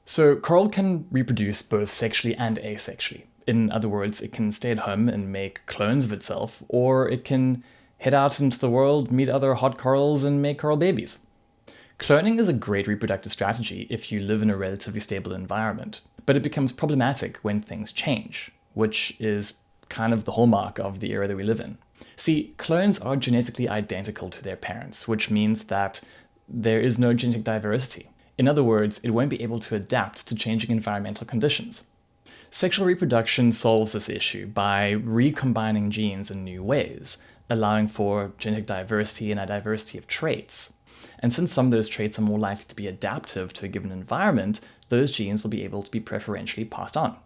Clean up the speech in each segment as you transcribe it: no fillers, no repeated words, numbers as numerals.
So coral can reproduce both sexually and asexually. In other words, it can stay at home and make clones of itself, or it can head out into the world, meet other hot corals, and make coral babies. Cloning is a great reproductive strategy if you live in a relatively stable environment, but it becomes problematic when things change, which is kind of the hallmark of the era that we live in. See, clones are genetically identical to their parents, which means that there is no genetic diversity. In other words, it won't be able to adapt to changing environmental conditions. Sexual reproduction solves this issue by recombining genes in new ways, allowing for genetic diversity and a diversity of traits. And since some of those traits are more likely to be adaptive to a given environment, those genes will be able to be preferentially passed on.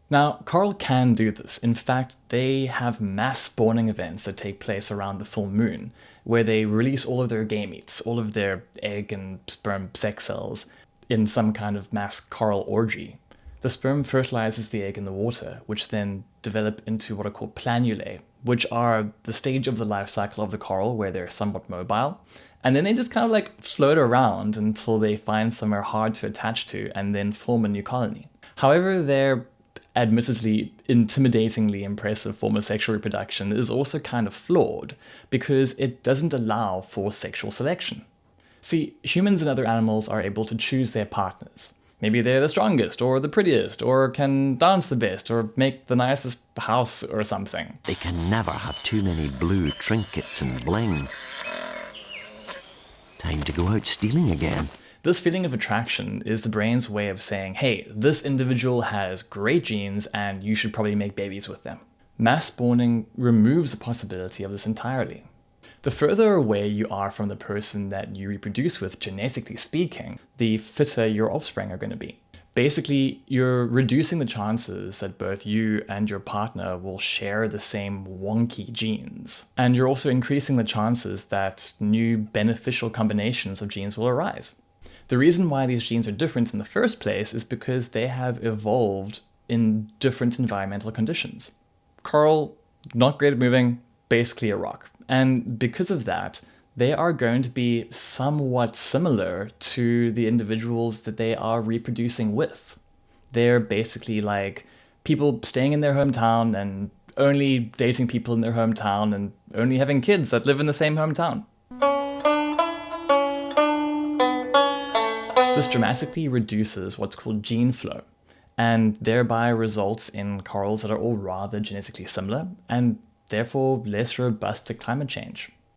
Now, coral can do this. In fact, they have mass spawning events that take place around the full moon, where they release all of their gametes, all of their egg and sperm sex cells, in some kind of mass coral orgy. The sperm fertilizes the egg in the water, which then develop into what are called planulae, which are the stage of the life cycle of the coral where they're somewhat mobile. And then they just kind of like float around until they find somewhere hard to attach to and then form a new colony. However, their admittedly intimidatingly impressive form of sexual reproduction is also kind of flawed because it doesn't allow for sexual selection. See, humans and other animals are able to choose their partners. Maybe they're the strongest, or the prettiest, or can dance the best, or make the nicest house or something. They can never have too many blue trinkets and bling. Time to go out stealing again. This feeling of attraction is the brain's way of saying, hey, this individual has great genes and you should probably make babies with them. Mass spawning removes the possibility of this entirely. The further away you are from the person that you reproduce with, genetically speaking, the fitter your offspring are going to be. Basically, you're reducing the chances that both you and your partner will share the same wonky genes. And you're also increasing the chances that new beneficial combinations of genes will arise. The reason why these genes are different in the first place is because they have evolved in different environmental conditions. Coral, not great at moving, basically a rock. And because of that, they are going to be somewhat similar to the individuals that they are reproducing with. They're basically like people staying in their hometown and only dating people in their hometown and only having kids that live in the same hometown. This dramatically reduces what's called gene flow, and thereby results in corals that are all rather genetically similar and therefore less robust to climate change.